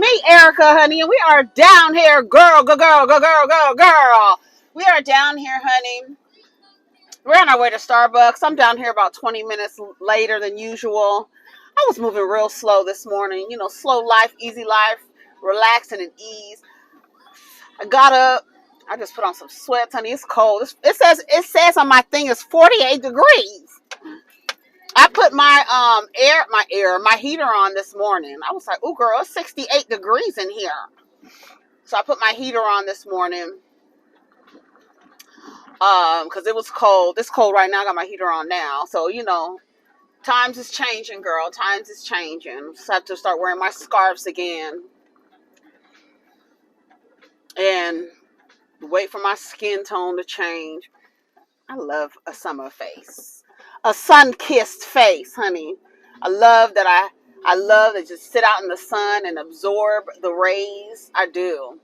me, Erica, honey, and we are down here, girl. We are down here, honey. We're on our way to Starbucks. I'm down here about 20 minutes later than usual. I was moving real slow this morning. You know, slow life, easy life, relaxing and ease. I got up. I just put on some sweats, honey. It's cold. It says on my thing it's 48 degrees. I put my my heater on this morning. I was like, "Ooh, girl, it's 68 degrees in here." So I put my heater on this morning. Because it was cold. It's cold right now. I got my heater on now. So, you know, times is changing, girl. Times is changing. So I have to start wearing my scarves again. And wait for my skin tone to change. I love a summer face. A sun-kissed face, honey. I love to just sit out in the sun and absorb the rays. I do.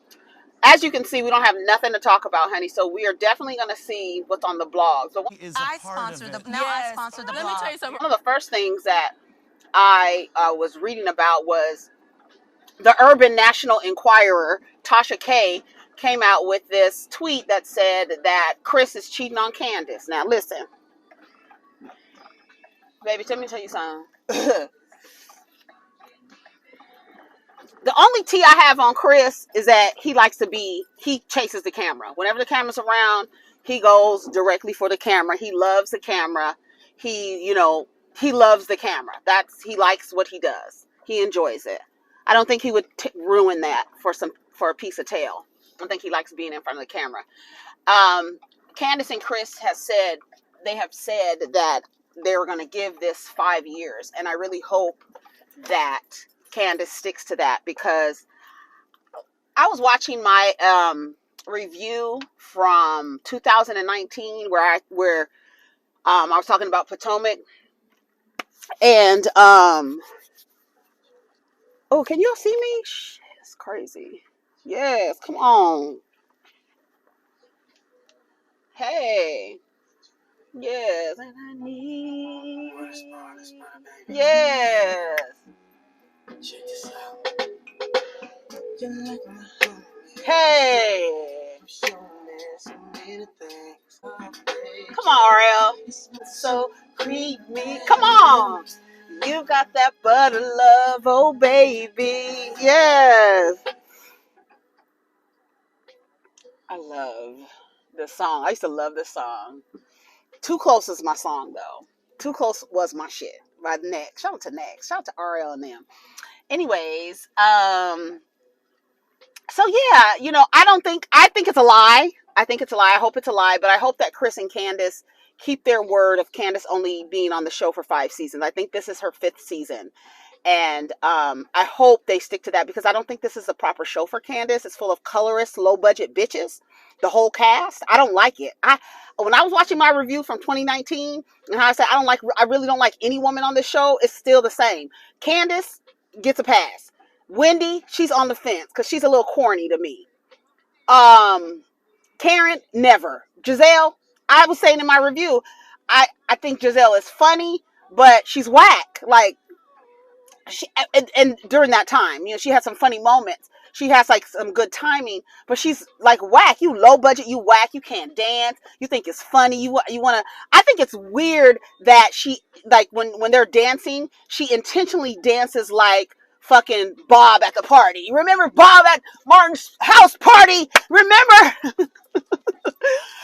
As you can see, we don't have nothing to talk about, honey. So we are definitely going to see what's on the blog. So I sponsor the blog. Let me tell you something. One of the first things that I was reading about was the Urban National Enquirer, Tasha K, came out with this tweet that said that Chris is cheating on Candiace. Now, listen. Baby, let me tell you something. The only tea I have on Chris is that he chases the camera. Whenever the camera's around, he goes directly for the camera. He loves the camera. He loves the camera. He likes what he does. He enjoys it. I don't think he would ruin that for a piece of tail. I think he likes being in front of the camera. Candiace and Chris have said that they were going to give this 5 years, and I really hope that Candiace sticks to that, because I was watching my review from 2019 where I was talking about Potomac, and oh, can y'all see me? Shit, it's crazy. Yes, come on. Hey. Yes, and I need. Yes. Check this out. Hey. Come on, RL. So creepy. Come on. You got that butter love, oh baby. Yes. I love this song. I used to love this song. Too Close is my song, though. Too Close was my shit. By Next. Shout out to Next. Shout out to RL and them. Anyways, so yeah, you know, I think it's a lie. I think it's a lie. I hope it's a lie, but I hope that Chris and Candiace keep their word of Candiace only being on the show for 5 seasons. I think this is her 5th season. And I hope they stick to that, because I don't think this is a proper show for Candiace. It's full of colorist, low budget bitches. The whole cast. I don't like it. When I was watching my review from 2019, and how I said I really don't like any woman on this show, it's still the same. Candiace gets a pass. Wendy, she's on the fence because she's a little corny to me. Karen, never. Giselle, I was saying in my review, I think Giselle is funny, but she's whack. Like, and during that time, you know, she had some funny moments. She has like some good timing, but she's like whack. You low budget, you whack. You can't dance. You think it's funny. You want to. I think it's weird that she, like, when they're dancing, she intentionally dances like fucking Bob at the party. Remember Bob at Martin's house party? Remember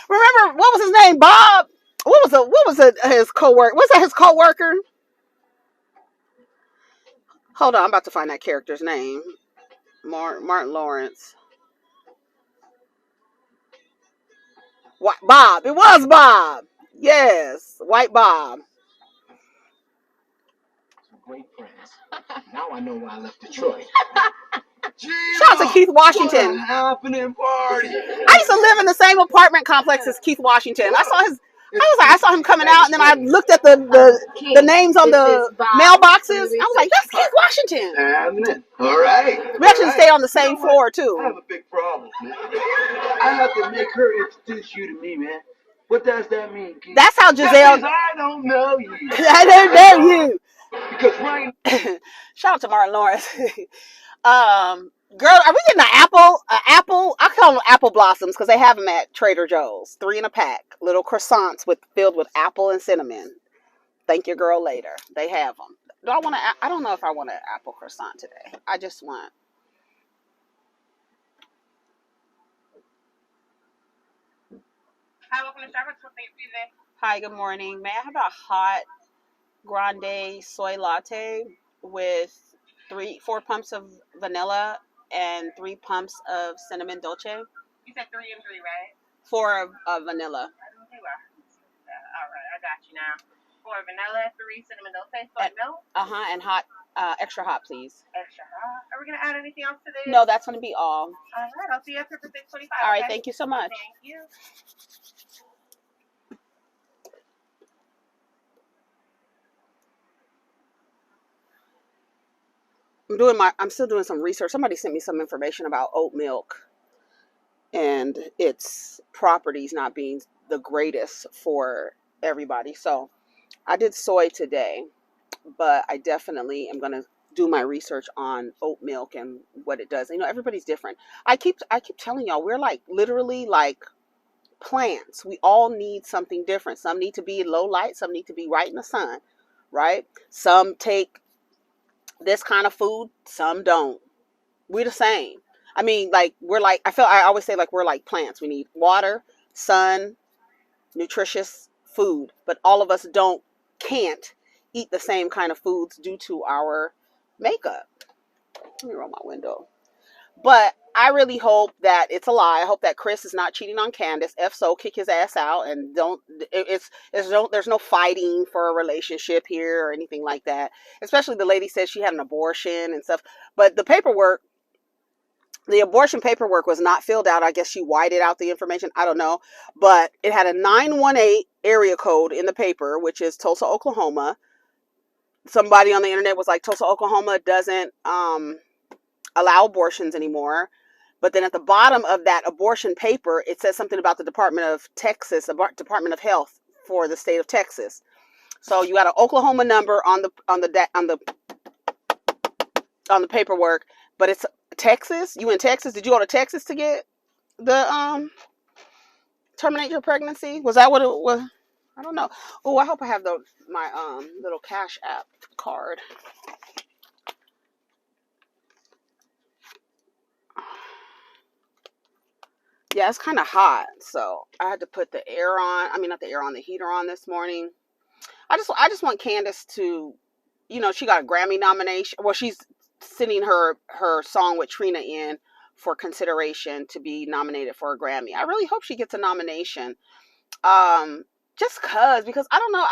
what was his name? Bob. What was his coworker? Was that his coworker? Hold on, I'm about to find that character's name. Martin Lawrence. What, Bob? It was Bob. Yes, White Bob. Great friends. Now I know why I left Detroit. Shout out to Keith Washington. Happening party. I used to live in the same apartment complex as Keith Washington. I saw him coming out, and then I looked at the names on the mailboxes. I was like, that's Keith Washington. Happening. All right. We actually stayed on the same floor too. I have a big problem, man. I have to make her introduce you to me, man. What does that mean, Keith? That's how Giselle. I don't know you. I don't know you. Because right. Shout out to Martin Lawrence. Girl, are we getting an apple? An apple? I call them apple blossoms because they have them at Trader Joe's. 3 in a pack. Little croissants filled with apple and cinnamon. Thank your girl later. They have them. Do I want to? I don't know if I want an apple croissant today. I just want. Hi, welcome to Starbucks. What's for you today? Hi, good morning. May I have a hot grande soy latte with 4 pumps of vanilla and 3 pumps of cinnamon dolce? You said 3 and 3, right? 4 of vanilla. Okay, well, all right, I got you now. 4 vanilla, 3 cinnamon dolce, soy milk. And hot, extra hot, please. Extra hot. Are we gonna add anything else to this? No, that's gonna be all. All right, I'll see you after for 6:25. All right, thank you so much. Thank you. I'm still doing some research. Somebody sent me some information about oat milk and its properties not being the greatest for everybody. So I did soy today, but I definitely am going to do my research on oat milk and what it does. You know, everybody's different. I keep telling y'all, we're like literally like plants. We all need something different. Some need to be low light, some need to be right in the sun, right? Some take this kind of food, some don't. We're the same. I mean, like I always say like we're like plants. We need water, sun, nutritious food, but all of us can't eat the same kind of foods due to our makeup. Let me roll my window. But I really hope that it's a lie. I hope that Chris is not cheating on Candiace. If so, kick his ass out and there's no fighting for a relationship here or anything like that. Especially the lady said she had an abortion and stuff. But the abortion paperwork was not filled out. I guess she whited out the information. I don't know. But it had a 918 area code in the paper, which is Tulsa, Oklahoma. Somebody on the internet was like, Tulsa, Oklahoma doesn't allow abortions anymore. But then at the bottom of that abortion paper, it says something about the Department of Texas, the Department of Health for the state of Texas. So you got an Oklahoma number on the paperwork, but it's Texas. You in Texas? Did you go to Texas to get the terminate your pregnancy? Was that what it was? I don't know. Oh, I hope I have my little Cashapp card. Yeah, it's kind of hot, so I had to put the air on. I mean, not the air on, the heater on this morning. I just want Candiace to, you know, she got a Grammy nomination. Well, she's sending her song with Trina in for consideration to be nominated for a Grammy. I really hope she gets a nomination. Just because I don't know,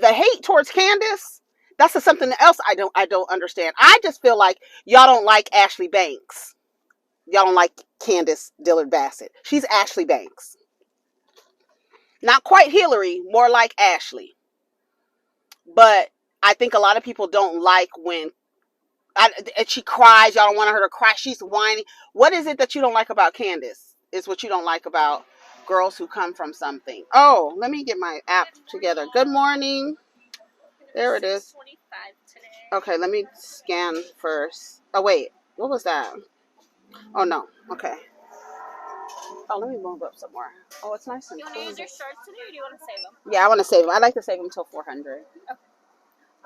the hate towards Candiace, that's something else I don't understand. I just feel like y'all don't like Ashley Banks. Y'all don't like Candiace Dillard Bassett. She's Ashley Banks. Not quite Hillary, more like Ashley. But I think a lot of people don't like when she cries. Y'all don't want her to cry. She's whining. What is it that you don't like about Candiace? Is what you don't like about girls who come from something. Oh, let me get my app together. Good morning. There it is. Okay, let me scan first. Oh, wait. What was that? Oh, no. Okay. Oh, let me move up some more. Oh, it's nice and cool. You want to use your shorts today, or do you want to save them? Yeah, I want to save them. I like to save them until 400. Okay.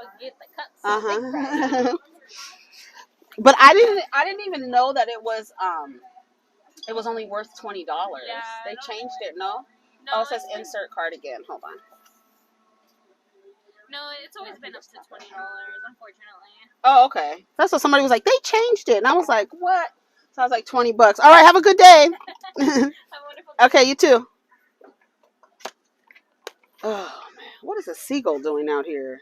I'll get the cuts. But I didn't even know that it was only worth $20. Yeah, they changed it, no? No, Oh, it says insert cardigan. Hold on. No, it's always been up to $20, unfortunately. Oh, okay. That's what somebody was like. They changed it, and I was like, what? So I was like, $20. All right, have a good day. Have a wonderful day. Okay, you too. Oh man, what is a seagull doing out here?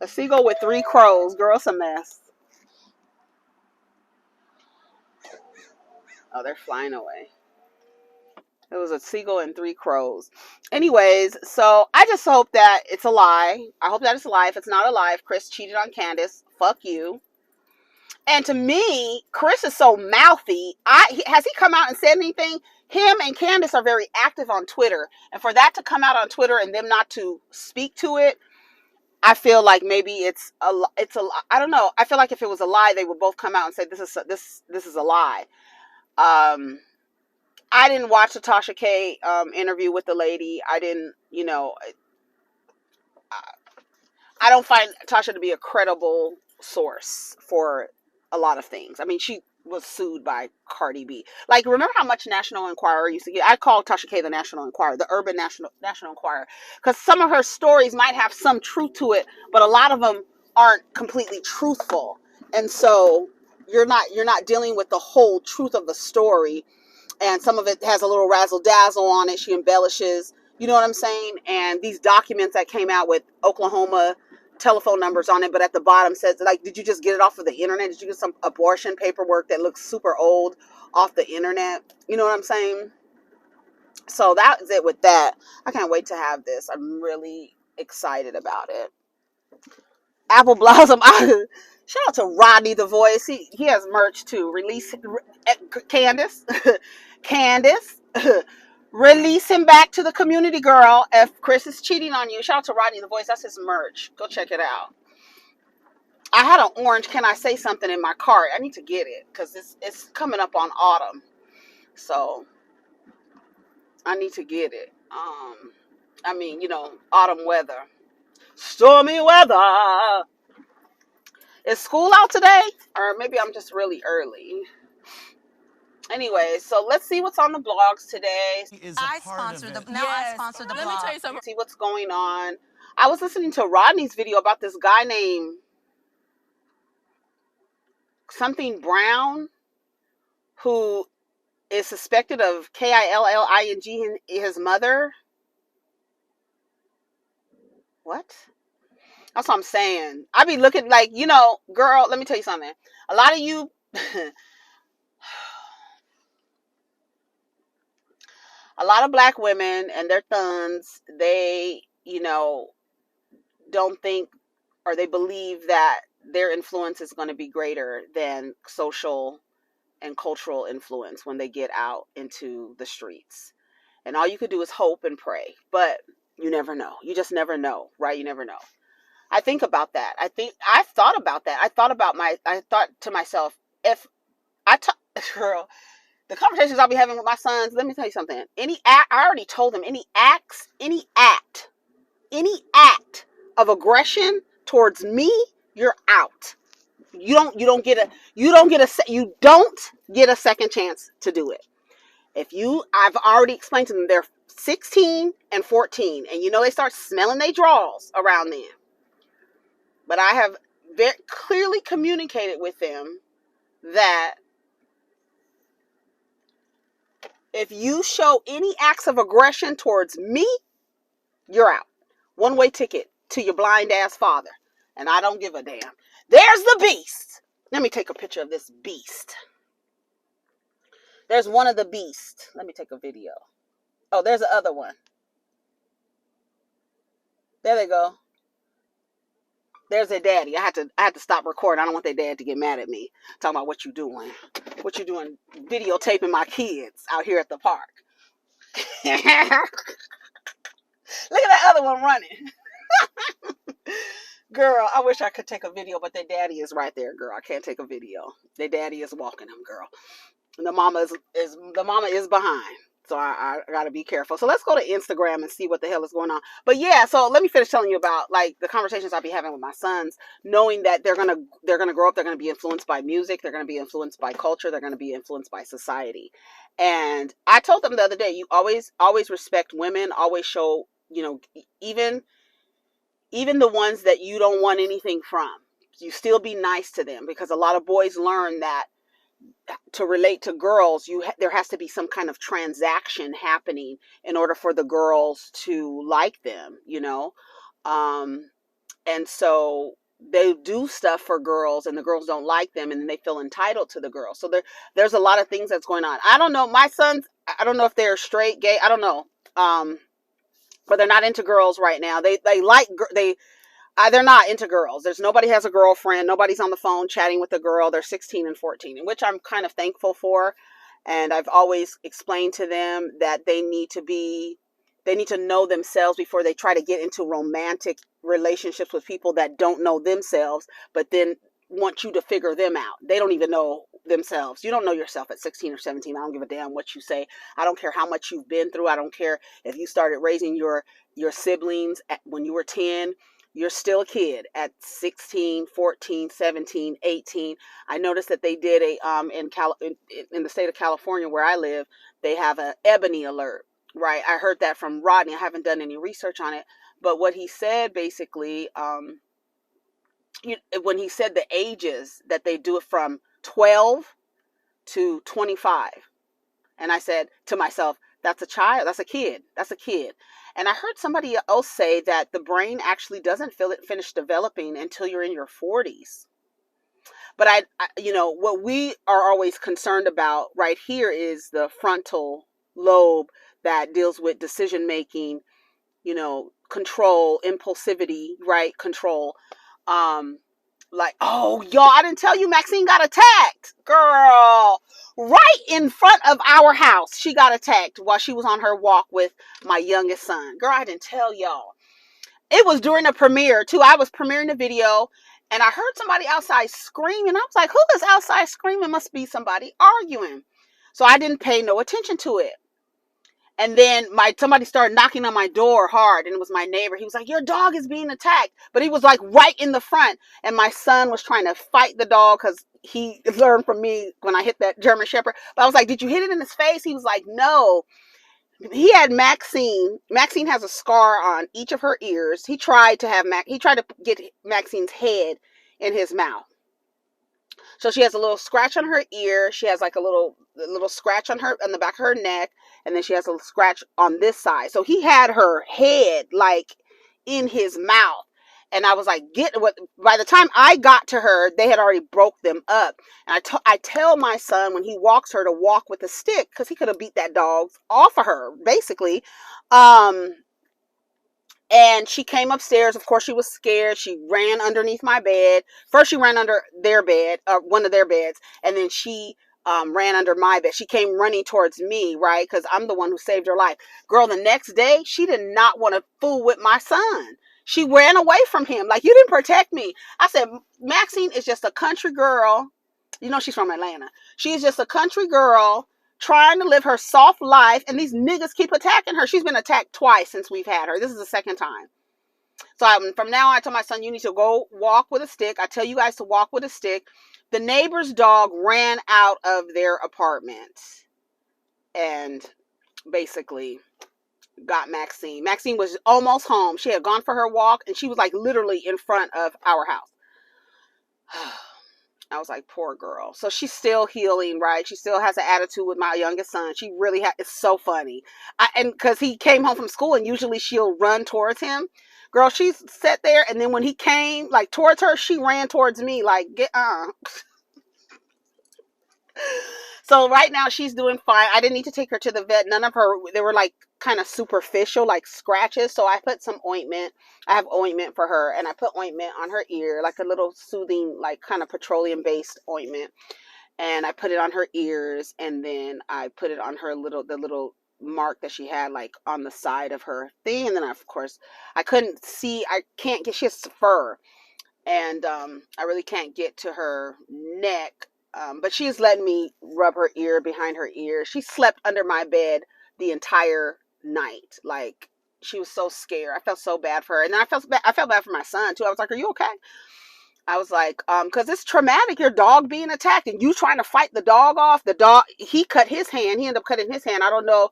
A seagull with 3 crows. Girl, it's a mess. Oh, they're flying away. It was a seagull and 3 crows. Anyways, so I just hope that it's a lie. I hope that it's a lie. If it's not a lie, if Chris cheated on Candiace, fuck you. And to me, Chris is so mouthy. Has he come out and said anything? Him and Candiace are very active on Twitter. And for that to come out on Twitter and them not to speak to it, I feel like maybe I don't know. I feel like if it was a lie, they would both come out and say this is a lie. I didn't watch the Tasha K interview with the lady. I didn't, I don't find Tasha to be a credible source for a lot of things. I mean, she was sued by Cardi B. Like, remember how much National Enquirer used to get? I call Tasha K the National Enquirer, the urban National Enquirer, because some of her stories might have some truth to it, but a lot of them aren't completely truthful. And so you're not dealing with the whole truth of the story, and some of it has a little razzle dazzle on it. She embellishes, you know what I'm saying? And these documents that came out with Oklahoma telephone numbers on it, but at the bottom says, like, did you just get it off of the internet? Did you get some abortion paperwork that looks super old off the internet? You know what I'm saying? So that's it with that. I can't wait to have this. I'm really excited about it. Apple Blossom. Shout out to Rodney the Voice. He has merch too. Release Candiace. Candiace. Release him back to the community, girl. If Chris is cheating on you, shout out to Rodney the Voice. That's his merch. Go check it out. I had an orange Can I Say Something in my cart. I need to get it because it's coming up on autumn. So I need to get it. I mean, autumn weather. Stormy weather. Is school out today? Or maybe I'm just really early. Anyway, so let's see what's on the blogs today. I sponsor the blog. Let me tell you something. See what's going on. I was listening to Rodney's video about this guy named something Brown who is suspected of killing his mother. What? That's what I'm saying. I be looking like, girl, let me tell you something. A lot of you a lot of black women and their thuns, they, don't think, or they believe that their influence is going to be greater than social and cultural influence when they get out into the streets. And all you could do is hope and pray, but you never know. You just never know, right? You never know. I think about that. I've thought about that. I thought to myself, if girl, the conversations I'll be having with my sons, let me tell you something. I already told them, any act of aggression towards me, you're out. You don't get a second chance to do it. I've already explained to them, they're 16 and 14, and they start smelling their drawers around then. But I have very clearly communicated with them that if you show any acts of aggression towards me, you're out. One-way ticket to your blind ass father. And I don't give a damn. There's the beast. Let me take a picture of this beast. There's one of the beasts. Let me take a video. Oh, there's the other one. There they go. There's their daddy. I had to stop recording. I don't want their dad to get mad at me. Talking about what you doing. What you doing videotaping my kids out here at the park. Look at that other one running. Girl, I wish I could take a video, but their daddy is right there, girl. I can't take a video. Their daddy is walking them, girl. And the mama is behind. So I gotta be careful. So let's go to Instagram and see what the hell is going on. But yeah, so let me finish telling you about like the conversations I'll be having with my sons, knowing that they're gonna grow up, they're gonna be influenced by music, they're gonna be influenced by culture, they're gonna be influenced by society. And I told them the other day, you always respect women, always show, even the ones that you don't want anything from, you still be nice to them, because a lot of boys learn that to relate to girls, there has to be some kind of transaction happening in order for the girls to like them, and so they do stuff for girls, and the girls don't like them, and they feel entitled to the girls. So there's a lot of things that's going on. I don't know. My sons, I don't know if they're straight, gay. I don't know. But they're not into girls right now. They're not into girls. Nobody has a girlfriend. Nobody's on the phone chatting with a girl. They're 16 and 14, which I'm kind of thankful for. And I've always explained to them that they need to be They need to know themselves before they try to get into romantic relationships with people that don't know themselves, but then want you to figure them out. They don't even know themselves. You don't know yourself at 16 or 17. I don't give a damn what you say. I don't care how much you've been through. I don't care if you started raising your siblings when you were 10. You're still a kid at 16, 14, 17, 18. I noticed that they did in the state of California where I live, they have an ebony alert. Right. I heard that from Rodney. I haven't done any research on it. But what he said basically, when he said the ages that they do it from 12 to 25. And I said to myself, that's a child. That's a kid. That's a kid. And I heard somebody else say that the brain actually doesn't finish developing until you're in your 40s. But what we are always concerned about right here is the frontal lobe that deals with decision making, control, impulsivity, right? Control. Like, oh, y'all, I didn't tell you Maxine got attacked. Girl, right in front of our house. She got attacked while she was on her walk with my youngest son. Girl, I didn't tell y'all. It was during a premiere, too. I was premiering a video, and I heard somebody outside screaming. I was like, who is outside screaming? Must be somebody arguing. So I didn't pay no attention to it. And then somebody started knocking on my door hard, and it was my neighbor. He was like, your dog is being attacked. But he was like right in the front. And my son was trying to fight the dog because he learned from me when I hit that German Shepherd. But I was like, did you hit it in his face? He was like, no. He had Maxine. Maxine has a scar on each of her ears. He tried to get Maxine's head in his mouth. So she has a little scratch on her ear. She has like a little scratch on the back of her neck. And then she has a scratch on this side. So he had her head like in his mouth. And I was like, by the time I got to her, they had already broke them up. And I tell my son when he walks her to walk with a stick, because he could have beat that dog off of her, basically. And she came upstairs. Of course, she was scared. She ran underneath my bed. First, she ran under their bed, one of their beds. And then she ran under my bed. She came running towards me, right? Because I'm the one who saved her life. Girl, the next day, she did not want to fool with my son. She ran away from him. Like, you didn't protect me. I said, Maxine is just a country girl. She's from Atlanta. She's just a country girl trying to live her soft life, and these niggas keep attacking her. She's been attacked twice since we've had her. This is the second time. So from now on, I told my son, you need to go walk with a stick. I tell you guys to walk with a stick. The neighbor's dog ran out of their apartment and basically got Maxine. Maxine was almost home. She had gone for her walk, and she was like literally in front of our house. I was like, poor girl. So she's still healing, right? She still has an attitude with my youngest son. She really it's so funny. And because he came home from school, and usually she'll run towards him. Girl, she sat there, and then when he came like towards her, she ran towards me like, So right now she's doing fine. I didn't need to take her to the vet. None of her, they were like kind of superficial, like scratches. So I put some ointment. I have ointment for her, and I put ointment on her ear, like a little soothing, like kind of petroleum based ointment. And I put it on her ears, and then I put it on the little mark that she had like on the side of her thing. And then of course I can't get, she has fur, and I really can't get to her neck. But she's letting me rub her ear behind her ear. She slept under my bed the entire night. Like, she was so scared. I felt so bad for her. And then I felt bad for my son too. I was like, are you okay? I was like, because it's traumatic, your dog being attacked and you trying to fight the dog off. The dog, he cut his hand. He ended up cutting his hand. I don't know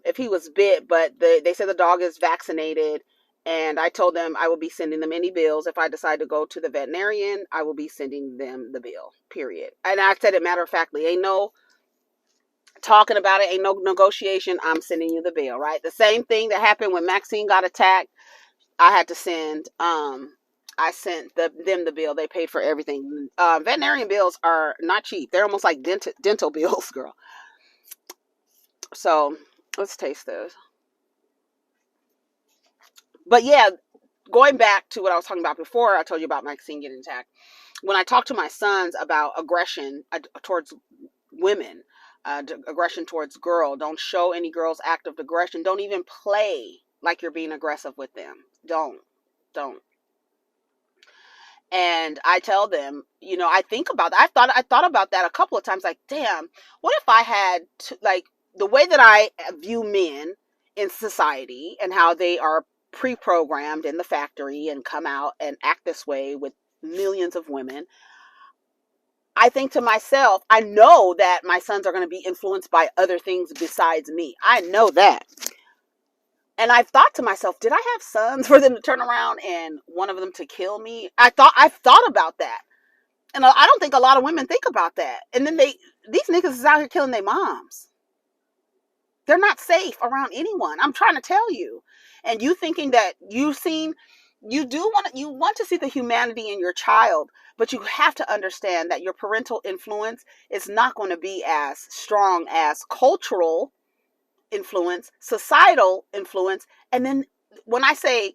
if he was bit, but they said the dog is vaccinated. And I told them I will be sending them any bills. If I decide to go to the veterinarian, I will be sending them the bill, period. And I said it matter of factly. Ain't no talking about it. Ain't no negotiation. I'm sending you the bill, right? The same thing that happened when Maxine got attacked. I had to send, I sent them the bill. They paid for everything. Veterinarian bills are not cheap. They're almost like dental bills, girl. So let's taste this. But yeah, going back to what I was talking about before, I told you about Maxine getting attacked. When I talk to my sons about aggression towards women, aggression towards girl. Don't show any girls act of aggression. Don't even play like you're being aggressive with them. Don't. And I tell them, you know, I think about that. I thought about that a couple of times. Like, damn, what if I had to, like, the way that I view men in society and how they are pre-programmed in the factory and come out and act this way with millions of women. I think to myself, I know that my sons are going to be influenced by other things besides me. I know that. And I've thought to myself, did I have sons for them to turn around and one of them to kill me? I've thought about that. And I don't think a lot of women think about that. And then these niggas is out here killing their moms. They're not safe around anyone. I'm trying to tell you. And you thinking that you want to see the humanity in your child, but you have to understand that your parental influence is not going to be as strong as cultural influence, societal influence. And then when I say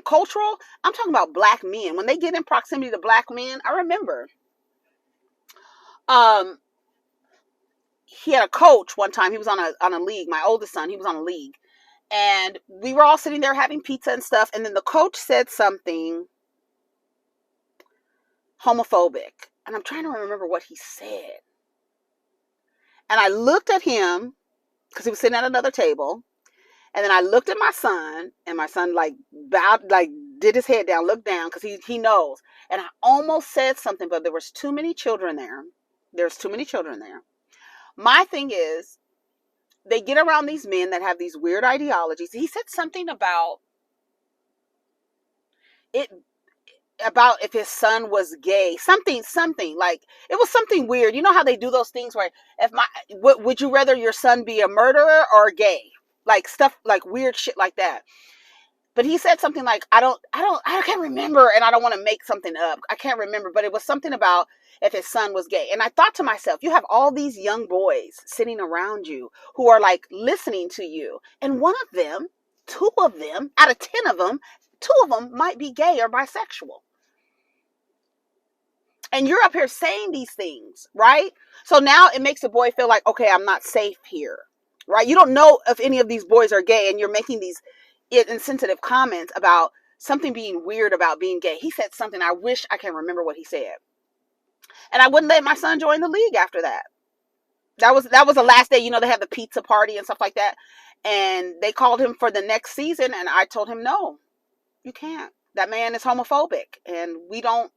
cultural, I'm talking about black men. When they get in proximity to black men, I remember he had a coach one time. He was on a league. My oldest son, he was on a league. And we were all sitting there having pizza and stuff. And then the coach said something homophobic. And I'm trying to remember what he said. And I looked at him because he was sitting at another table. And then I looked at my son, and my son like bowed, like did his head down, looked down because he knows. And I almost said something, but there was too many children there. There's too many children there. My thing is, they get around these men that have these weird ideologies. He said something about if his son was gay, something like it was something weird. You know how they do those things where would you rather your son be a murderer or gay? Like stuff like weird shit like that. But he said something like, I can't remember, and I don't want to make something up. I can't remember, but it was something about if his son was gay. And I thought to myself, you have all these young boys sitting around you who are like listening to you. And one of them, 2 of them, out of 10 of them, 2 of them might be gay or bisexual. And you're up here saying these things, right? So now it makes a boy feel like, okay, I'm not safe here, right? You don't know if any of these boys are gay, and you're making these insensitive comments about something being weird about being gay. He said something, I wish I can remember what he said. And I wouldn't let my son join the league after that. That was the last day. You know, they have the pizza party and stuff like that. And they called him for the next season. And I told him, no, you can't. That man is homophobic. And we don't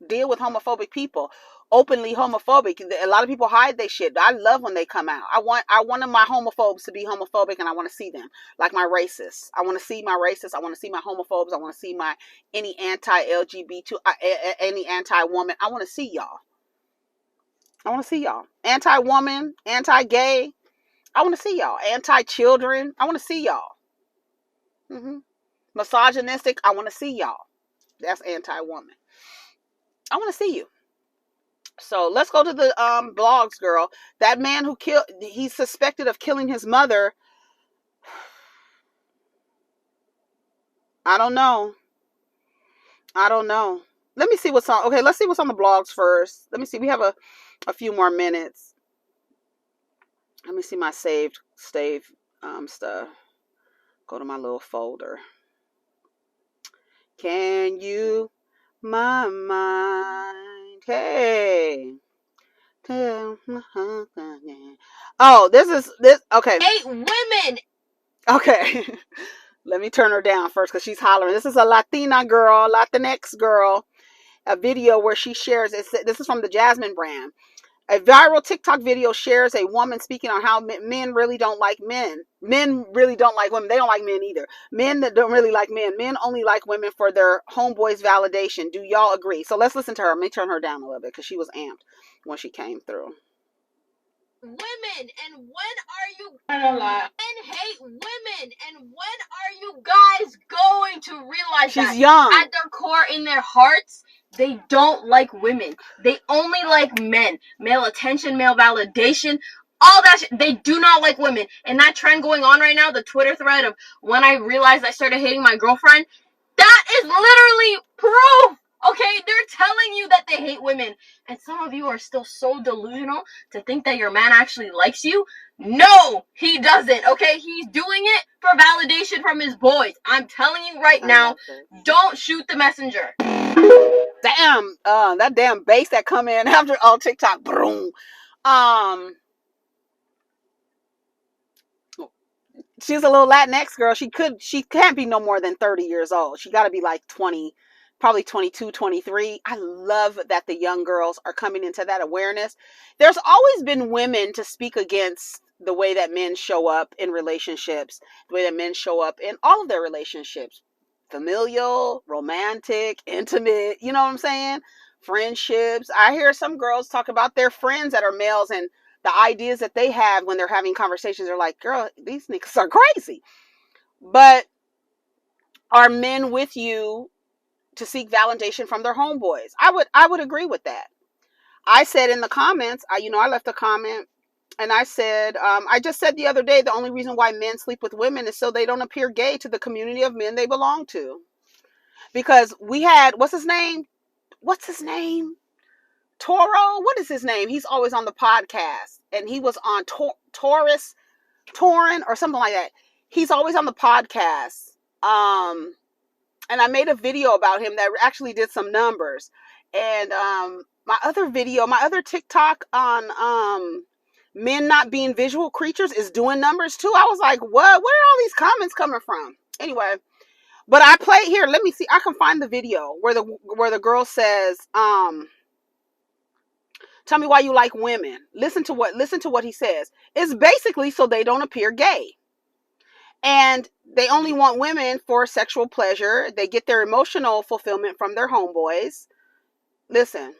deal with homophobic people. Openly homophobic. A lot of people hide their shit. I love when they come out. I want my homophobes to be homophobic, and I want to see them. Like my racists. I want to see my racists. I want to see my homophobes. I want to see any anti-LGBT, any anti-woman. I want to see y'all. Anti-woman, anti-gay. I want to see y'all. Anti-children. I want to see y'all. Misogynistic. I want to see y'all. That's anti-woman. I want to see you. So let's go to the blogs, girl. That man who he's suspected of killing his mother. I don't know. Let me see what's on. Okay, let's see what's on the blogs first. Let me see. We have a few more minutes. Let me see my saved stuff. Go to my little folder. Can you my mind? Hey. Oh, this. Okay. 8 women. Okay. Let me turn her down first because she's hollering. This is a Latinx girl. A video where she shares. This is from the Jasmine brand. A viral TikTok video shares a woman speaking on how men really don't like men. Men really don't like women. They don't like men either. Men that don't really like men. Men only like women for their homeboys' validation. Do y'all agree? So let's listen to her. Let me turn her down a little bit because she was amped when she came through. Women, and when are you men hate women, and when are you guys going to realize she's young? At their core, in their hearts, they don't like women. They only like men. Male attention, male validation, all that shit. They do not like women. And that trend going on right now, the Twitter thread of when I realized I started hating my girlfriend, that is literally proof. Okay, they're telling you that they hate women. And some of you are still so delusional to think that your man actually likes you. No, he doesn't, okay? He's doing it for validation from his boys. I'm telling you right now, don't shoot the messenger. Damn, that damn bass that come in after on TikTok. Boom. She's a little Latinx girl. She can't be no more than 30 years old. She got to be like 20, probably 22, 23. I love that the young girls are coming into that awareness. There's always been women to speak against the way that men show up in relationships, the way that men show up in all of their relationships, familial, romantic, intimate, you know what I'm saying? Friendships. I hear some girls talk about their friends that are males and the ideas that they have when they're having conversations are like, girl, these niggas are crazy. But are men with you to seek validation from their homeboys? I would agree with that. I said in the comments, I left a comment and I said, I just said the other day, the only reason why men sleep with women is so they don't appear gay to the community of men they belong to. Because we had, what's his name? Toro? What is his name? He's always on the podcast. And he was on Torin or something like that. He's always on the podcast. And I made a video about him that actually did some numbers. And my other TikTok on men not being visual creatures is doing numbers too. I was like, what? Where are all these comments coming from? Anyway, but I played here. Let me see. I can find the video where the girl says, tell me why you like women. Listen to what he says. It's basically so they don't appear gay. And they only want women for sexual pleasure. They get their emotional fulfillment from their homeboys. Listen.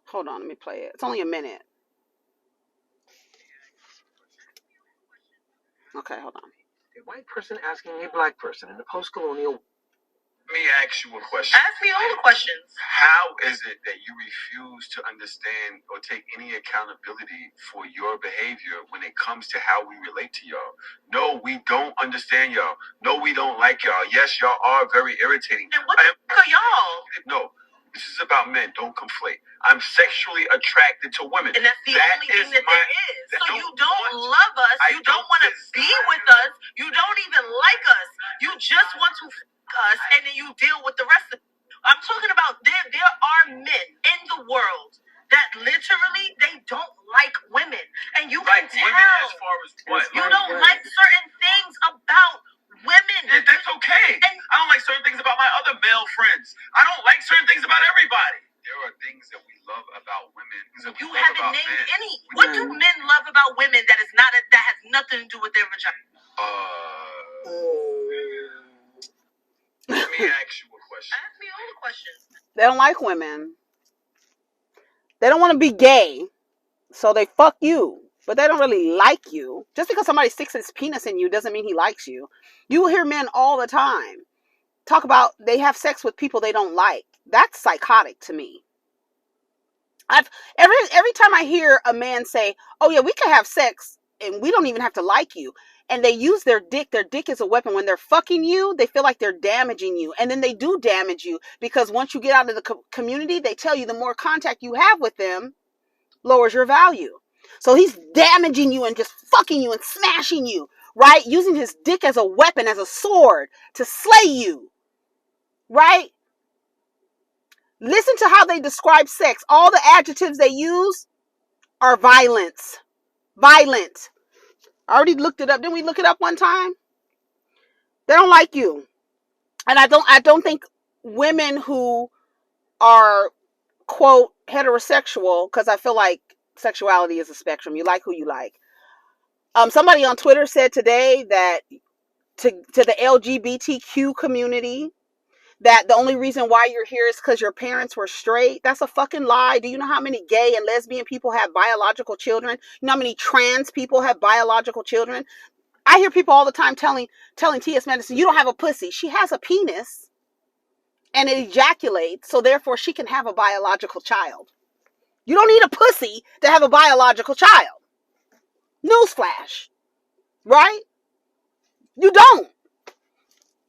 Hold on, let me play it. It's only a minute. Okay, hold on. A white person asking a black person in the post-colonial. Let me ask you a question. Ask me all the questions. How is it that you refuse to understand or take any accountability for your behavior when it comes to how we relate to y'all? No, we don't understand y'all. No, we don't like y'all. Yes, y'all are very irritating. And what the fuck are y'all? No, this is about men. Don't conflate. I'm sexually attracted to women. And that's the only thing that there is. So you don't love us. You don't want to be with us. You don't even like us. You just want to us, and then you deal with the rest of it. I'm talking about there are men in the world that literally they don't like women, and you can tell. Women as far as what? You don't like certain things about women. That's okay. And I don't like certain things about my other male friends. I don't like certain things about everybody. There are things that we love about women. You haven't named any. What do men love about women that has nothing to do with their vagina? Let me ask you a question. Ask me all the questions. They don't like women. They don't want to be gay, so they fuck you. But they don't really like you. Just because somebody sticks his penis in you doesn't mean he likes you. You will hear men all the time talk about they have sex with people they don't like. That's psychotic to me. Every time I hear a man say, "Oh yeah, we can have sex and we don't even have to like you," and they use their dick is a weapon. When they're fucking you, they feel like they're damaging you, and then they do damage you because once you get out of the community, they tell you the more contact you have with them lowers your value. So he's damaging you and just fucking you and smashing you, right? Using his dick as a weapon, as a sword to slay you, right? Listen to how they describe sex. All the adjectives they use are violence. Violent. I already looked it up. Didn't we look it up one time? They don't like you. And I don't think women who are, quote, heterosexual, because I feel like sexuality is a spectrum. You like who you like. Somebody on Twitter said today that to the LGBTQ community, that the only reason why you're here is because your parents were straight. That's a fucking lie. Do you know how many gay and lesbian people have biological children? You know how many trans people have biological children? I hear people all the time telling T.S. Madison, you don't have a pussy. She has a penis and it ejaculates, so therefore she can have a biological child. You don't need a pussy to have a biological child. Newsflash. Right? You don't.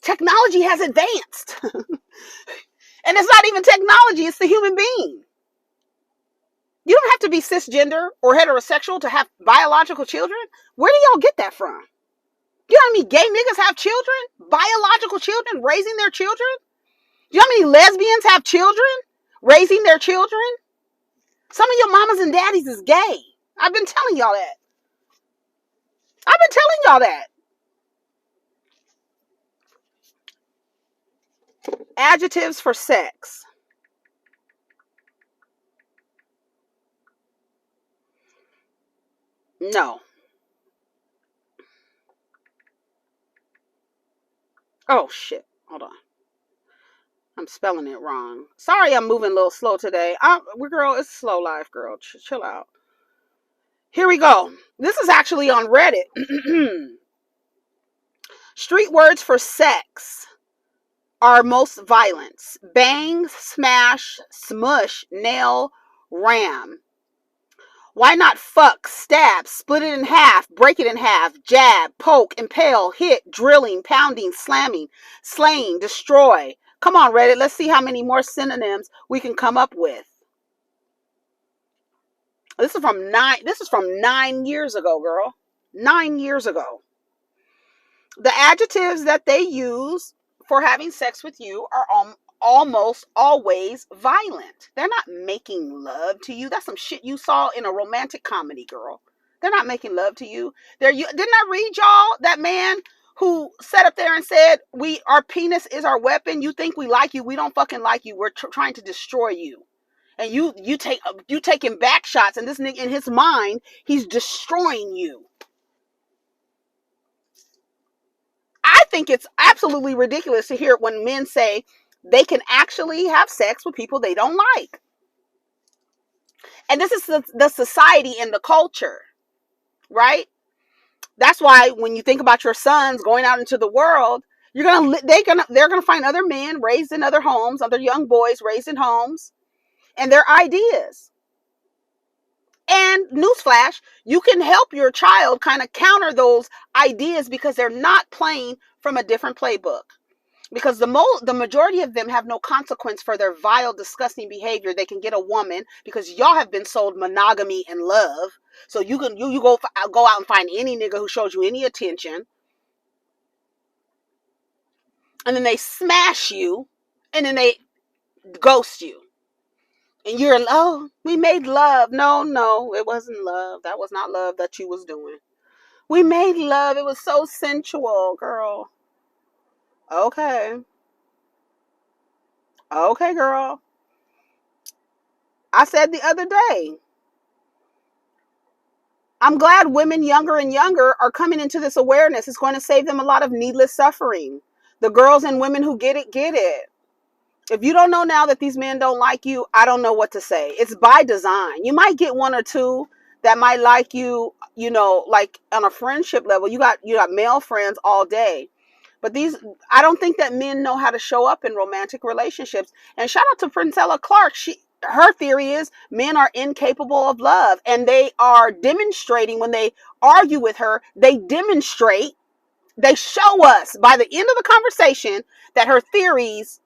Technology has advanced. And And it's not even technology, it's the human being. You don't have to be cisgender or heterosexual to have biological children. Where do y'all get that from? You know how many gay niggas have children? Biological children, raising their children? You know how many lesbians have children? Raising their children? Some of your mamas and daddies is gay. I've been telling y'all that. Adjectives for sex. No. Oh, shit. Hold on. I'm spelling it wrong. Sorry, I'm moving a little slow today. Girl, it's slow life, girl. Chill out. Here we go. This is actually on Reddit. Street words for sex are most violence. Bang, smash, smush, nail, ram. Why not fuck, stab, split it in half, break it in half, jab, poke, impale, hit, drilling, pounding, slamming, slaying, destroy. Come on, Reddit. Let's see how many more synonyms we can come up with. This is from 9 years ago, girl. 9 years ago. The adjectives that they use for having sex with you are almost always violent. They're not making love to you. That's some shit you saw in a romantic comedy, girl. They're not making love to you. Didn't I read y'all that man who sat up there and said, our penis is our weapon. You think we like you. We don't fucking like you. We're trying to destroy you. And you taking back shots, and this nigga in his mind, he's destroying you. I think it's absolutely ridiculous to hear when men say they can actually have sex with people they don't like. And this is the society and the culture, right? That's why when you think about your sons going out into the world, they're gonna find other men raised in other homes, other young boys raised in homes, and their ideas. And newsflash, you can help your child kind of counter those ideas because they're not playing from a different playbook. Because the majority of them have no consequence for their vile, disgusting behavior. They can get a woman because y'all have been sold monogamy and love. So you go out and find any nigga who shows you any attention. And then they smash you and then they ghost you. And you're, we made love. No, it wasn't love. That was not love that you was doing. We made love. It was so sensual, girl. Okay, girl. I said the other day, I'm glad women younger and younger are coming into this awareness. It's going to save them a lot of needless suffering. The girls and women who get it, get it. If you don't know now that these men don't like you, I don't know what to say. It's by design. You might get one or two that might like you, like on a friendship level. You got male friends all day. But I don't think that men know how to show up in romantic relationships. And shout out to Princella Clark. Her theory is men are incapable of love. And they are demonstrating when they argue with her, they show us by the end of the conversation that her theories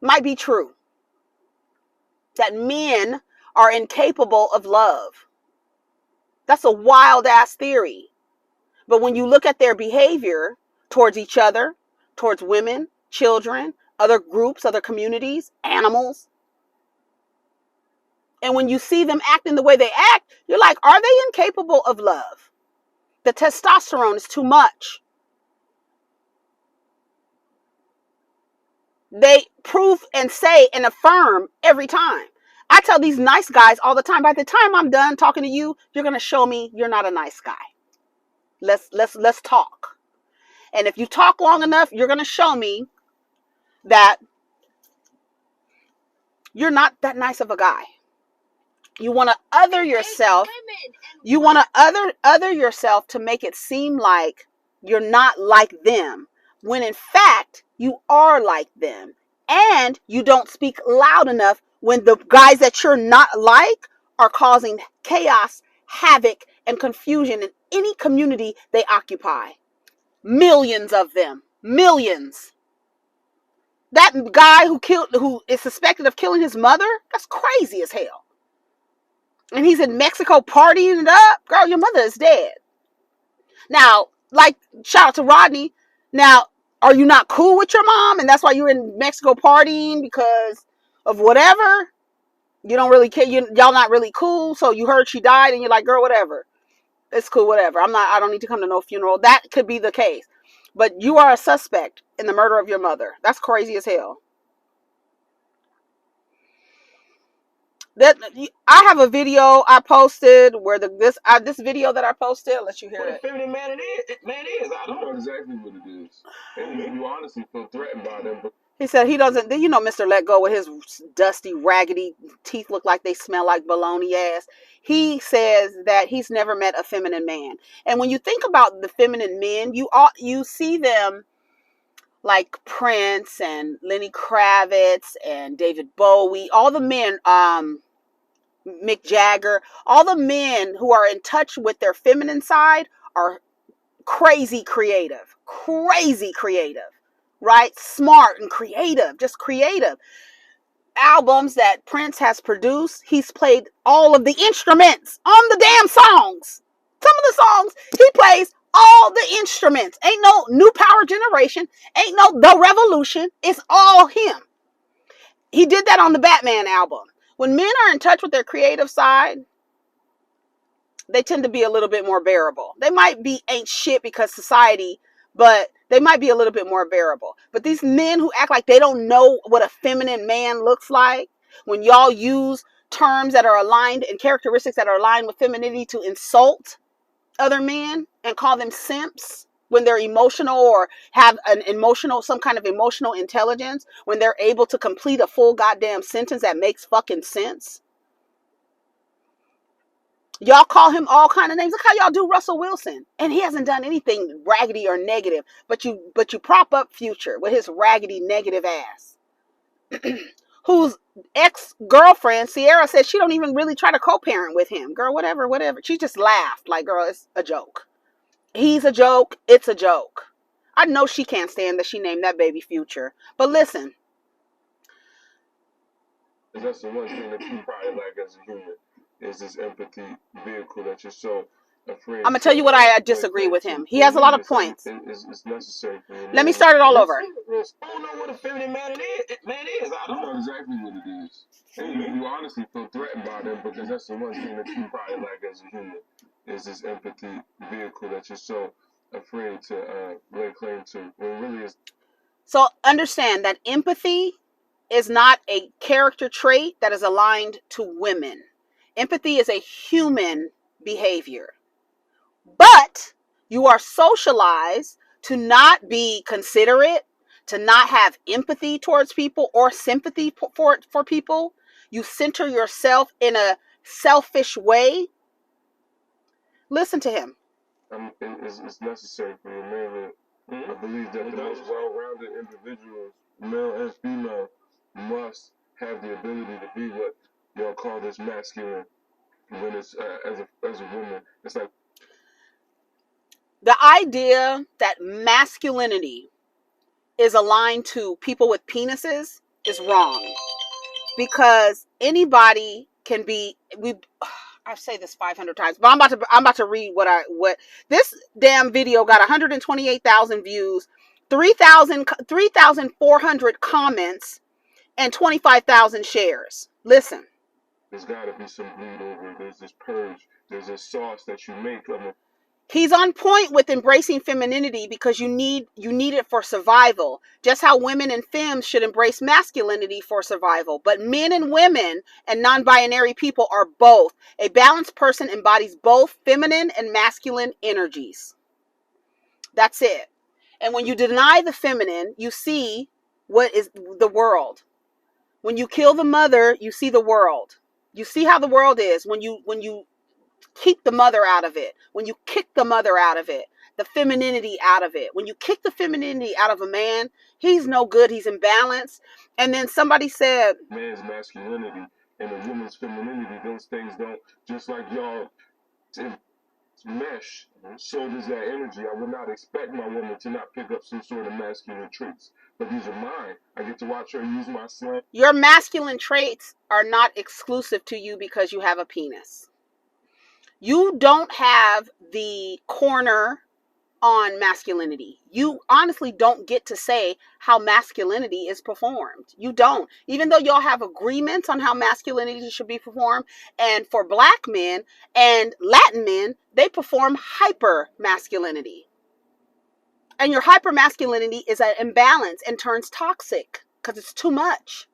might be true. That men are incapable of love. That's a wild ass theory. But when you look at their behavior towards each other, towards women, children, other groups, other communities, animals, and when you see them acting the way they act, you're like, are they incapable of love? The testosterone is too much. They prove and say and affirm every time. I tell these nice guys all the time, by the time I'm done talking to you, you're going to show me you're not a nice guy. Let's talk. And if you talk long enough, you're going to show me that you're not that nice of a guy. You want to other yourself. You want to other yourself to make it seem like you're not like them, when in fact you are like them. And you don't speak loud enough when the guys that you're not like are causing chaos, havoc, and confusion in any community they occupy. Millions of them. Millions. That guy who is suspected of killing his mother, that's crazy as hell. And he's in Mexico partying it up. Girl, your mother is dead. Now, like, shout out to Rodney. Now, are you not cool with your mom? And that's why you're in Mexico partying because of whatever? You don't really care. Y'all not really cool. So you heard she died and you're like, girl, whatever. It's cool, whatever. I don't need to come to no funeral. That could be the case. But you are a suspect in the murder of your mother. That's crazy as hell. I have a video I posted where this video that I posted. I'll let you hear it. Feminine man is. I don't know exactly what it is. And you honestly feel threatened by them. He said he doesn't. You know, Mr. Let Go with his dusty, raggedy teeth look like they smell like bologna ass. He says that he's never met a feminine man. And when you think about the feminine men, you see them like Prince and Lenny Kravitz and David Bowie, all the men, Mick Jagger, all the men who are in touch with their feminine side are crazy creative, right? Smart and creative, just creative. Albums that Prince has produced, he's played all of the instruments on the damn songs. Some of the songs, he plays all the instruments. Ain't no New Power Generation, ain't no The Revolution. It's all him. He did that on the Batman album. When men are in touch with their creative side, they tend to be a little bit more bearable. They might be ain't shit because society, but they might be a little bit more bearable. But these men who act like they don't know what a feminine man looks like, when y'all use terms that are aligned and characteristics that are aligned with femininity to insult other men and call them simps when they're emotional or have some kind of emotional intelligence, when they're able to complete a full goddamn sentence that makes fucking sense. Y'all call him all kind of names. Look how y'all do Russell Wilson. And he hasn't done anything raggedy or negative. But you prop up Future with his raggedy negative ass. Whose ex-girlfriend, Sierra, said she don't even really try to co-parent with him. Girl, whatever. She just laughed. Like, girl, it's a joke. He's a joke. It's a joke. I know she can't stand that she named that baby Future. But listen. That's the one thing that you probably like as a human. Is this empathy vehicle that you're so afraid. I'm gonna tell you what I disagree with him. He has a lot of points. It's necessary for you. Let me start it all over. I don't know what a feminine man is. I don't know exactly what it is. And you honestly feel threatened by them because that's the one thing that you probably like as a human. Is this empathy vehicle that you're so afraid to lay claim to. When really is. So understand that empathy is not a character trait that is aligned to women. Empathy is a human behavior. But you are socialized to not be considerate, to not have empathy towards people or sympathy for people. You center yourself in a selfish way. Listen to him. It's necessary for you, mainly. I believe that the most well-rounded individuals, male and female, must have the ability to be what y'all call this masculine. When it's as a woman, it's like the idea that masculinity is aligned to people with penises is wrong, because anybody can be. I say this 500 times, but I'm about to read what this damn video got. 128,000 views, 3,400 comments, and 25,000 shares. Listen. There's got to be some bleed over. There's this purge. There's this sauce that you make. He's on point with embracing femininity because you need it for survival. Just how women and femmes should embrace masculinity for survival. But men and women and non-binary people are both. A balanced person embodies both feminine and masculine energies. That's it. And when you deny the feminine, you see what is the world. When you kill the mother, you see the world. You see how the world is when you keep the mother out of it, when you kick the mother out of it, the femininity out of it. When you kick the femininity out of a man, he's no good, he's imbalanced. And then somebody said, man's masculinity and a woman's femininity, those things don't, just like y'all mesh, so does that energy. I would not expect my woman to not pick up some sort of masculine traits, but these are mine. I get to watch her use my slang. Your masculine traits are not exclusive to you because you have a penis. You don't have the corner on masculinity. You honestly don't get to say how masculinity is performed. You don't. Even though y'all have agreements on how masculinity should be performed, and for black men and Latin men, they perform hyper masculinity. And your hyper masculinity is an imbalance and turns toxic because it's too much.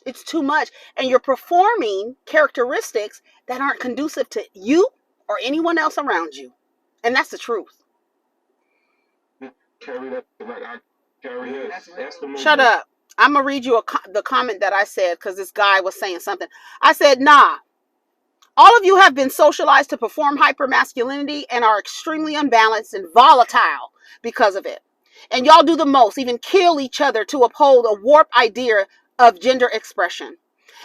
It's too much. And you're performing characteristics that aren't conducive to you or anyone else around you. And that's the truth. Carry that like I carry it. That's the Shut up. I'm going to read you the comment that I said because this guy was saying something. I said, nah. All of you have been socialized to perform hypermasculinity and are extremely unbalanced and volatile because of it. And y'all do the most, even kill each other to uphold a warped idea of gender expression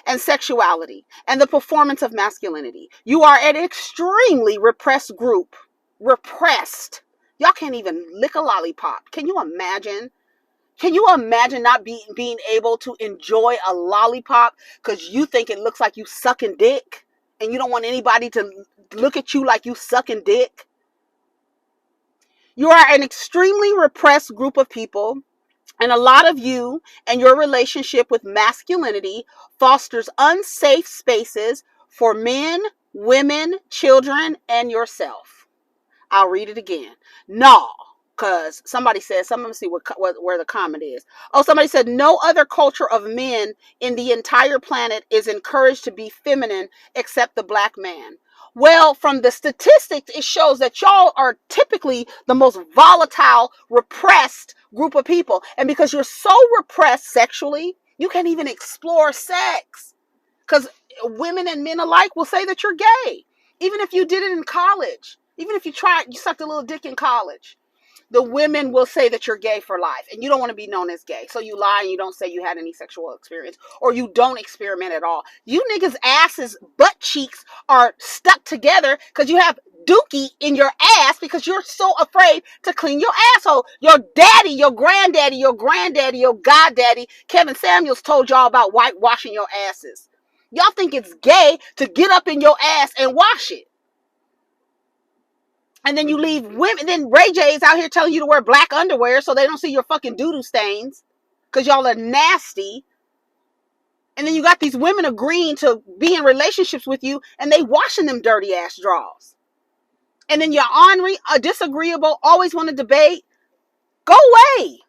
and sexuality and the performance of masculinity. You are an extremely repressed group. Repressed. Y'all can't even lick a lollipop. Can you imagine? Can you imagine not being able to enjoy a lollipop because you think it looks like you sucking dick and you don't want anybody to look at you like you sucking dick? You are an extremely repressed group of people, and a lot of you and your relationship with masculinity fosters unsafe spaces for men, women, children, and yourself. I'll read it again. No, because somebody said, let me see where the comment is. Oh, somebody said, no other culture of men in the entire planet is encouraged to be feminine except the black man. Well, from the statistics, it shows that y'all are typically the most volatile, repressed group of people. And because you're so repressed sexually, you can't even explore sex. Because women and men alike will say that you're gay. Even if you did it in college. Even if you sucked a little dick in college. The women will say that you're gay for life. And you don't want to be known as gay. So you lie and you don't say you had any sexual experience. Or you don't experiment at all. You niggas' asses, butt cheeks are stuck together because you have dookie in your ass because you're so afraid to clean your asshole. Your daddy, your granddaddy, your goddaddy, Kevin Samuels told y'all about whitewashing your asses. Y'all think it's gay to get up in your ass and wash it. And then you leave women. Then Ray J is out here telling you to wear black underwear so they don't see your fucking doo-doo stains. Because y'all are nasty. And then you got these women agreeing to be in relationships with you and they washing them dirty ass drawers. And then you're ornery, disagreeable, always want to debate. Go away.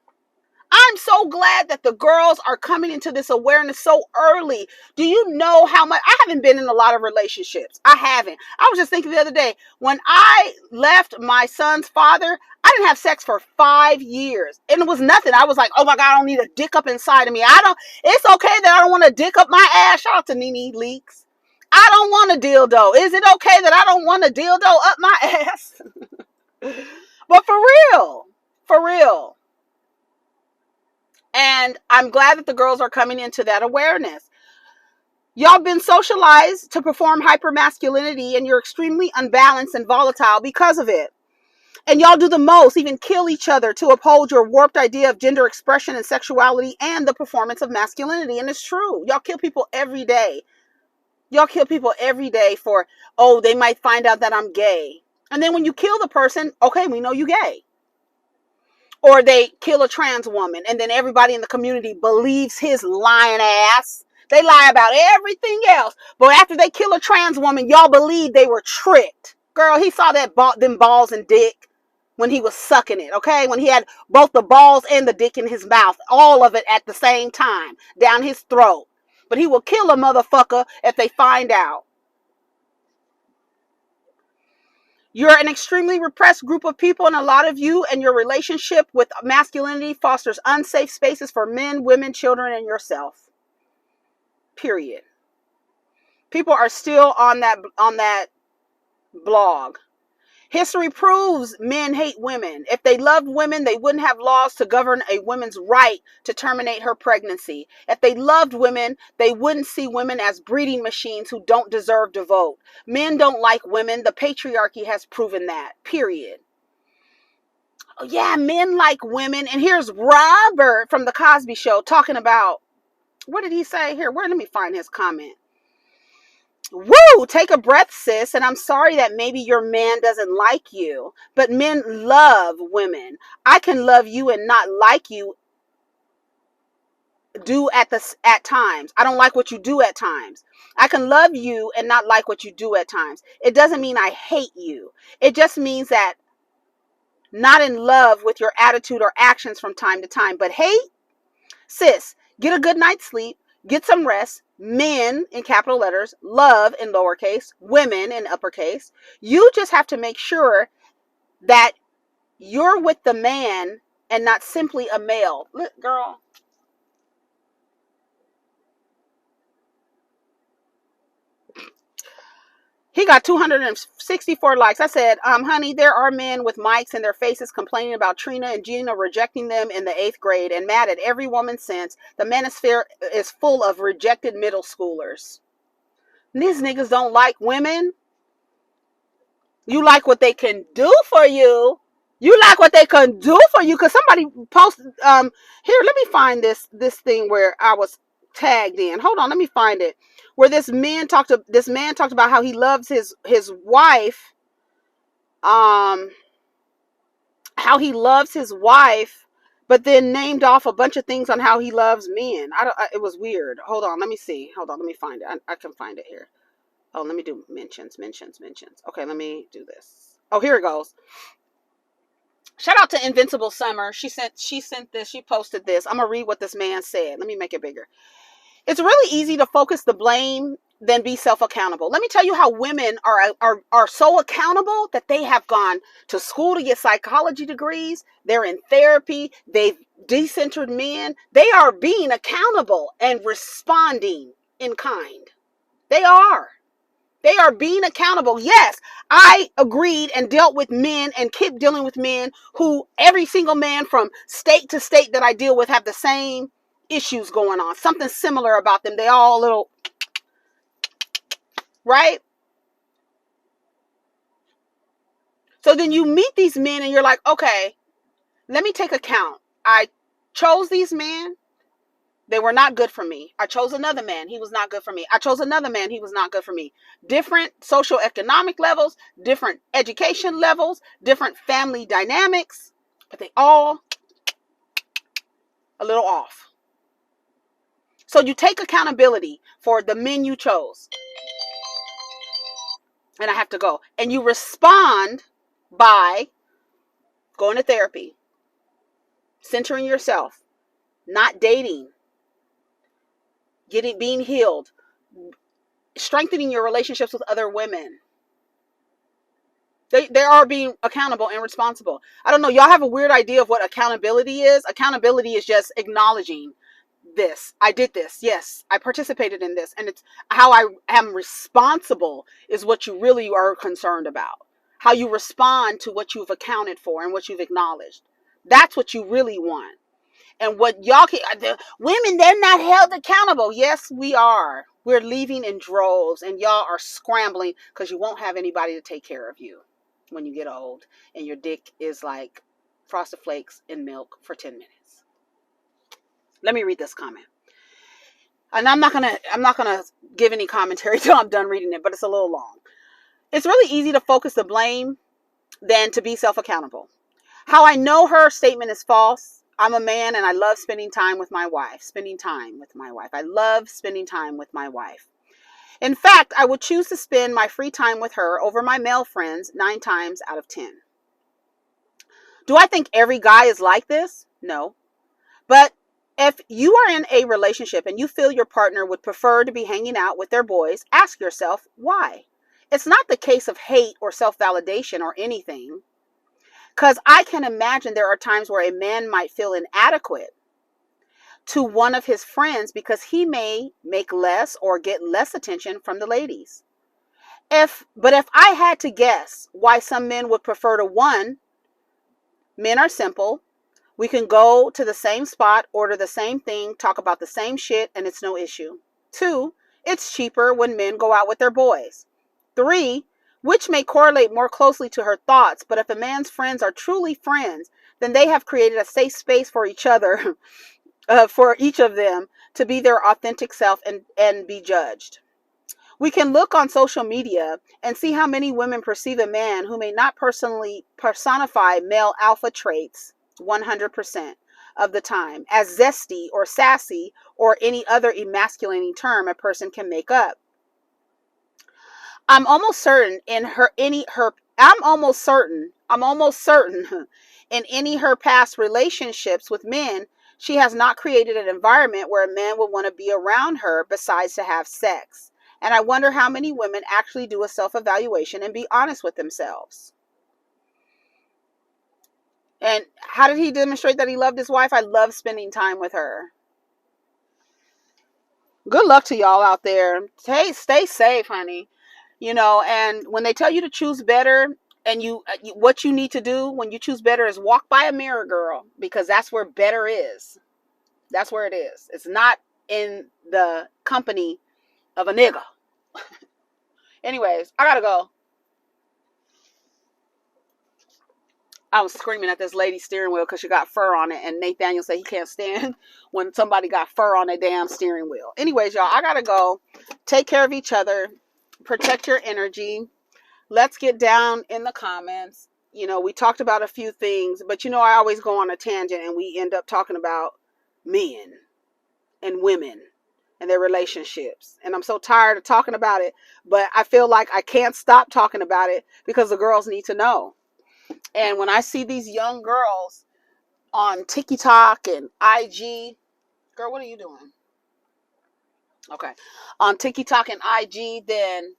I'm so glad that the girls are coming into this awareness so early. Do you know how much? I haven't been in a lot of relationships. I haven't. I was just thinking the other day, when I left my son's father, I didn't have sex for 5 years. And it was nothing. I was like, oh my God, I don't need a dick up inside of me. It's okay that I don't want a dick up my ass. Shout out to Nene Leaks. I don't want a dildo. Is it okay that I don't want a dildo up my ass? But for real. And I'm glad that the girls are coming into that awareness. Y'all been socialized to perform hypermasculinity and you're extremely unbalanced and volatile because of it. And y'all do the most, even kill each other to uphold your warped idea of gender expression and sexuality and the performance of masculinity. And it's true. Y'all kill people every day. Y'all kill people every day for, oh, they might find out that I'm gay. And then when you kill the person, okay, we know you gay. Or they kill a trans woman and then everybody in the community believes his lying ass. They lie about everything else. But after they kill a trans woman, y'all believe they were tricked. Girl, he saw them balls and dick when he was sucking it, okay? When he had both the balls and the dick in his mouth. All of it at the same time. Down his throat. But he will kill a motherfucker if they find out. You're an extremely repressed group of people, and a lot of you and your relationship with masculinity fosters unsafe spaces for men, women, children, and yourself. Period. People are still on that blog. History proves men hate women. If they loved women, they wouldn't have laws to govern a woman's right to terminate her pregnancy. If they loved women, they wouldn't see women as breeding machines who don't deserve to vote. Men don't like women. The patriarchy has proven that, period. Oh, yeah, men like women. And here's Robert from the Cosby Show talking about, what did he say here? Let me find his comment. Woo! Take a breath, sis. And I'm sorry that maybe your man doesn't like you, but men love women. I can love you and not like you at times. I don't like what you do at times. I can love you and not like what you do at times. It doesn't mean I hate you. It just means that not in love with your attitude or actions from time to time. But hate? Sis, get a good night's sleep. Get some rest. Men in capital letters, love in lowercase, women in uppercase. You just have to make sure that you're with the man and not simply a male. Look, girl. He got 264 likes. I said, honey, there are men with mics in their faces complaining about Trina and Gina rejecting them in the 8th grade and mad at every woman since. The manosphere is full of rejected middle schoolers. These niggas don't like women. You like what they can do for you. You like what they can do for you. Because somebody posted, here, let me find this thing where I was tagged in. Hold on, let me find it. Where this man talked about how he loves his wife. How he loves his wife, but then named off a bunch of things on how he loves men. It was weird. Hold on, let me see. Hold on, let me find it. I can find it here. Oh, let me do mentions. Okay, let me do this. Oh, here it goes. Shout out to Invincible Summer. She sent this. She posted this. I'm gonna read what this man said. Let me make it bigger. It's really easy to focus the blame than be self-accountable. Let me tell you how women are so accountable that they have gone to school to get psychology degrees. They're in therapy. They've decentered men. They are being accountable and responding in kind. They are. They are being accountable. Yes, I agreed and dealt with men and keep dealing with men who every single man from state to state that I deal with have the same issues going on. Something similar about them. They all a little, right? So then you meet these men and you're like, okay, let me take account. I chose these men. They were not good for me. I chose another man. He was not good for me. I chose another man. He was not good for me. Different socioeconomic levels, different education levels, different family dynamics, but they all a little off. So you take accountability for the men you chose. And I have to go. And you respond by going to therapy, centering yourself, not dating, being healed, strengthening your relationships with other women. They are being accountable and responsible. I don't know. Y'all have a weird idea of what accountability is. Accountability is just acknowledging this. I did this. Yes, I participated in this. And it's how I am responsible is what you really are concerned about. How you respond to what you've accounted for and what you've acknowledged. That's what you really want. And what y'all the women, they're not held accountable. Yes, we are. We're leaving in droves and y'all are scrambling because you won't have anybody to take care of you when you get old and your dick is like Frosted Flakes in milk for 10 minutes. Let me read this comment. And I'm not gonna give any commentary till I'm done reading it, but it's a little long. It's really easy to focus the blame than to be self-accountable. How I know her statement is false. I'm a man and I love spending time with my wife. I love spending time with my wife. In fact, I would choose to spend my free time with her over my male friends 9 times out of 10. Do I think every guy is like this? No. But if you are in a relationship and you feel your partner would prefer to be hanging out with their boys, ask yourself why. It's not the case of hate or self-validation or anything. Because I can imagine there are times where a man might feel inadequate to one of his friends because he may make less or get less attention from the ladies. But if I had to guess why some men would prefer to, one, men are simple. We can go to the same spot, order the same thing, talk about the same shit, and it's no issue. 2, it's cheaper when men go out with their boys. 3, which may correlate more closely to her thoughts, but if a man's friends are truly friends, then they have created a safe space for each other, for each of them to be their authentic self and be judged. We can look on social media and see how many women perceive a man who may not personally personify male alpha traits 100% of the time as zesty or sassy or any other emasculating term a person can make up. I'm almost certain in her past relationships with men, she has not created an environment where a man would want to be around her besides to have sex. And I wonder how many women actually do a self-evaluation and be honest with themselves. And how did he demonstrate that he loved his wife? I love spending time with her. Good luck to y'all out there. Stay safe, honey. You know, and when they tell you to choose better, and what you need to do when you choose better is walk by a mirror, girl, because that's where better is. That's where it is. It's not in the company of a nigga. Anyways, I gotta go. I was screaming at this lady's steering wheel because she got fur on it, and Nathaniel said he can't stand when somebody got fur on their damn steering wheel. Anyways, y'all, I gotta go. Take care of each other. Protect your energy. Let's get down in the comments. You know, we talked about a few things, but you know, I always go on a tangent and we end up talking about men and women and their relationships. And I'm so tired of talking about it, but I feel like I can't stop talking about it because the girls need to know. And when I see these young girls on TikTok and IG, girl, what are you doing? Okay. On TikTok and IG, then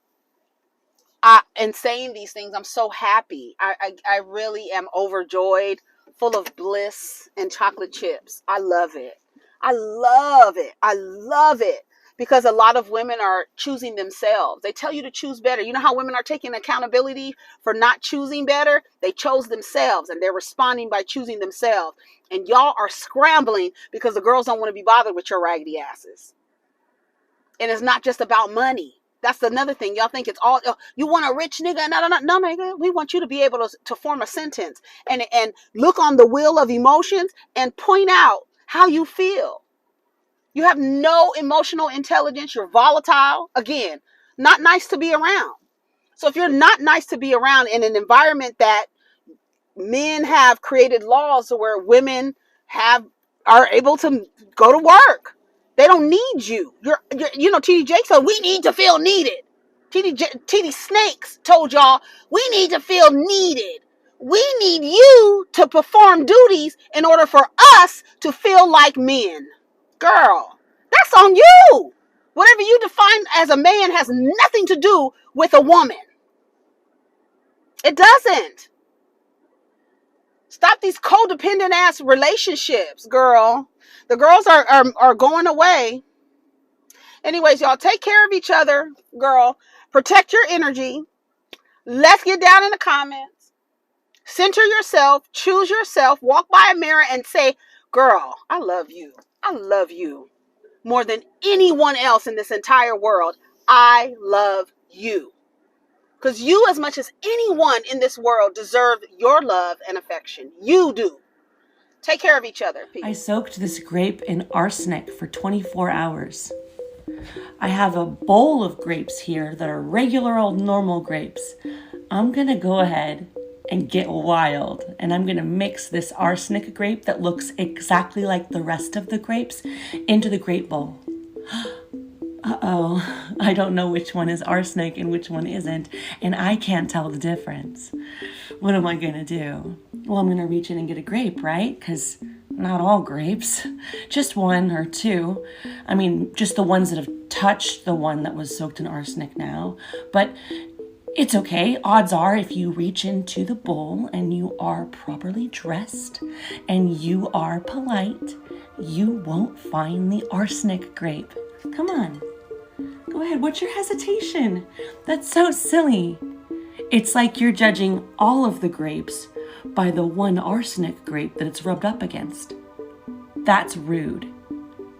and saying these things, I'm so happy. I really am overjoyed, full of bliss and chocolate chips. I love it. I love it. I love it. Because a lot of women are choosing themselves. They tell you to choose better. You know how women are taking accountability for not choosing better? They chose themselves and they're responding by choosing themselves. And y'all are scrambling because the girls don't want to be bothered with your raggedy asses. And it's not just about money. That's another thing. Y'all think it's all, you want a rich nigga? No, nigga. We want you to be able to form a sentence and look on the wheel of emotions and point out how you feel. You have no emotional intelligence. You're volatile. Again, not nice to be around. So if you're not nice to be around in an environment that men have created laws where women are able to go to work, they don't need you. You know, TD Jakes said, we need to feel needed. TD Snakes told y'all, we need to feel needed. We need you to perform duties in order for us to feel like men. Girl, that's on you. Whatever you define as a man has nothing to do with a woman. It doesn't. Stop these codependent ass relationships, girl. The girls are going away. Anyways, y'all, take care of each other, girl. Protect your energy. Let's get down in the comments. Center yourself. Choose yourself. Walk by a mirror and say, girl, I love you. I love you more than anyone else in this entire world. I love you. Because you, as much as anyone in this world, deserve your love and affection. You do. Take care of each other. Peace. I soaked this grape in arsenic for 24 hours. I have a bowl of grapes here that are regular old normal grapes. I'm going to go ahead and get wild, and I'm going to mix this arsenic grape that looks exactly like the rest of the grapes into the grape bowl. Uh-oh, I don't know which one is arsenic and which one isn't, and I can't tell the difference. What am I going to do? Well, I'm going to reach in and get a grape, right? Because not all grapes, just one or two. I mean, just the ones that have touched the one that was soaked in arsenic now. But it's okay. Odds are if you reach into the bowl and you are properly dressed and you are polite, you won't find the arsenic grape. Come on. Go ahead. What's your hesitation? That's so silly. It's like you're judging all of the grapes by the one arsenic grape that it's rubbed up against. That's rude.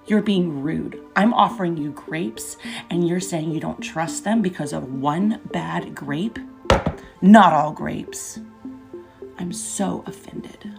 You're being rude. I'm offering you grapes and you're saying you don't trust them because of one bad grape? Not all grapes. I'm so offended.